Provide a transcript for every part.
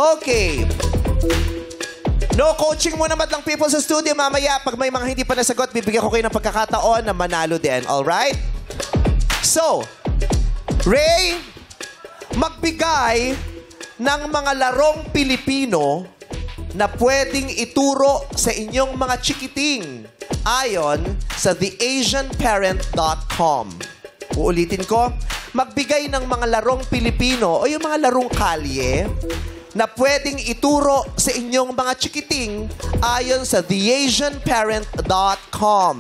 Okay. No coaching muna madlang people sa studio. Mamaya, pag may mga hindi pa nasagot, bibigyan ko kayo ng pagkakataon na manalo din. Alright? So, Ray, magbigay ng mga larong Pilipino na pwedeng ituro sa inyong mga chikiting ayon sa theasianparent.com. Uulitin ko, magbigay ng mga larong Pilipino o yung mga larong kalye na pwedeng ituro sa inyong mga chikiting ayon sa theasianparent.com.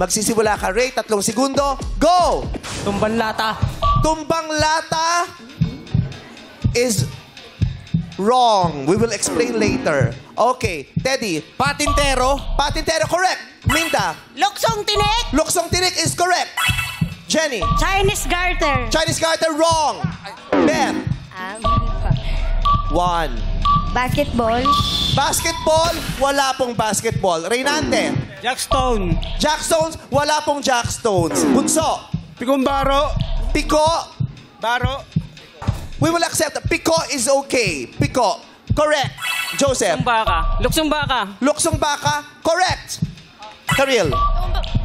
Magsisimula ka, Ray. 3 segundo. Go! Tumbang lata. Tumbang lata is wrong. We will explain later. Okay. Teddy. Patintero. Patintero, correct. Minda. Luksong tinik. Luksong tinik is correct. Jenny. Chinese garter. Chinese garter, wrong. Beth. 1. Basketball. Basketball, wala pong basketball. Reynante. Jackstone. Jackstones, wala pong Jackstones. Bunso. Pikumbaro. Piko. Baro. We will accept. Piko is okay. Piko. Correct. Joseph. Baka. Luksong baka. Luksong baka. Correct. Karil.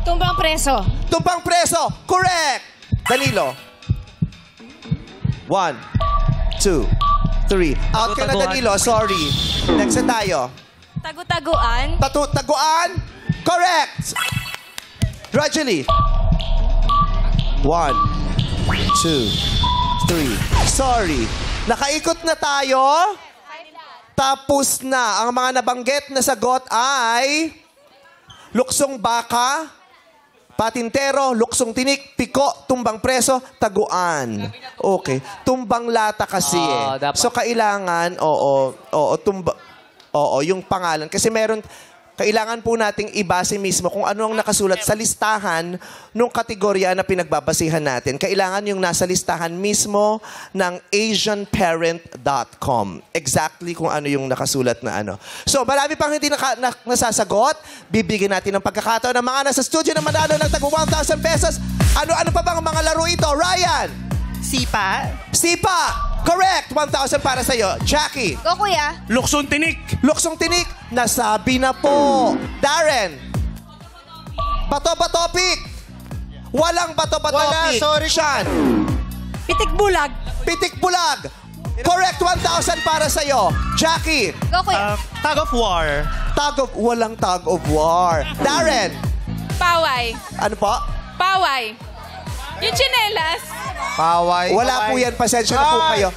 Tumbang preso. Tumpang preso. Correct. Danilo. 1, 2, 3. Out ka na, Danilo. Sorry. Next na tayo. Tagu-taguan. Taguan. Correct. Gradually. 1, 2, 3. Sorry. Nakaikot na tayo. Tapos na. Ang mga nabanggit na sagot ay luksong baka, patintero, luksong tinik, piko, tumbang preso, taguan. Okay. Tumbang lata kasi So, kailangan, yung pangalan. Kasi kailangan po nating ibase mismo kung ano ang nakasulat sa listahan ng kategorya na pinagbabasihan natin. Kailangan yung nasa listahan mismo ng asianparent.com. Exactly kung ano yung nakasulat na ano. So, marami pang hindi nasasagot. Bibigyan natin ng pagkakataon ng mga nasa studio na manalo ng tagpo 1,000 pesos. Ano-ano pa bang mga laro ito? Ryan! Sipa. Sipa! Correct! 1,000 para sa'yo. Jackie! Go, kuya. Luksong tinik. Luksong tinik, nasabi na po. Darren. Bato-batopik. Walang bato-batopik. Wala, sorry. Sean. Pitik bulag. Pitik bulag. Correct, 1,000 para sa'yo. Jackie. Go, kuya. Tug of war. Walang tug of war. Darren. Paway. Ano po? Paway. Yung chinelas. Paway. Wala po yan. Pasensya na po kayo.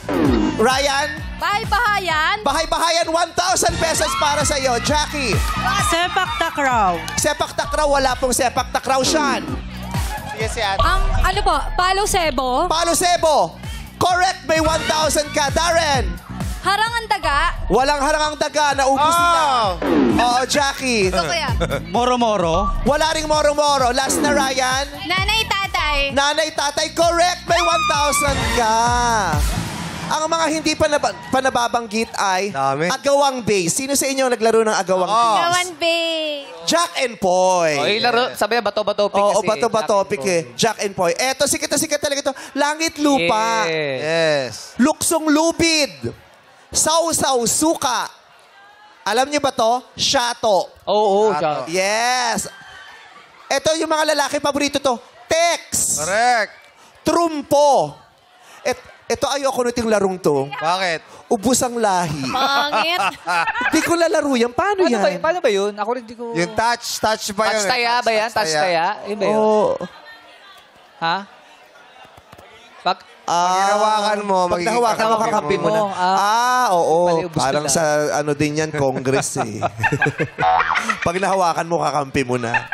Ryan. Bahay-bahayan. Bahay-bahayan, 1,000 pesos para sa'yo. Jackie. Sepak takraw. Sepak takraw, wala pong sepak takraw. Sean. Ano po? Palo sebo. Palo sebo. Correct, may 1,000 ka. Darren. Harangan daga. Walang harangang daga, naubos nila. Oo, Jackie. Go, kuya. Moro-moro. Wala ring moro-moro. Last na, Ryan. Nanay, tatay. Nanay, tatay, correct. May 1,000 ka. Ang mga hindi pa nababanggit ay Dami. Agawang Base. Sino sa inyo naglaro ng Agawang Base? Gawan Bay. Jack and Poy. laro, sabi bato-bato pick Oo, kasi. bato-batopic eh. Jack and Poy. Eto, sikat na sikat talaga ito. Langit lupa. Yes. Luksong lubid. Sausaw suka. Alam niyo ba to? Shato. Oo, Yes. Ito yung mga lalaki, paborito to. Tex. Correct. Trumpo. Ito ayoko nito yung larong to. Bakit? Ubus ang lahi. Pangit. Di ko lalaro yan. Paano yan? Paano ba yun? Ako rin di ko... Yung touch pa yun. Touch taya ba yan? Touch taya? Yun ba yun? Oo. Ha? Pag... Hinawakan mo, Pag nahawakan mo, kakampi mo na. Oo. Mali, ubus Parang ko sa ano din yan, Congress eh. Pag nahawakan mo, kakampi mo na.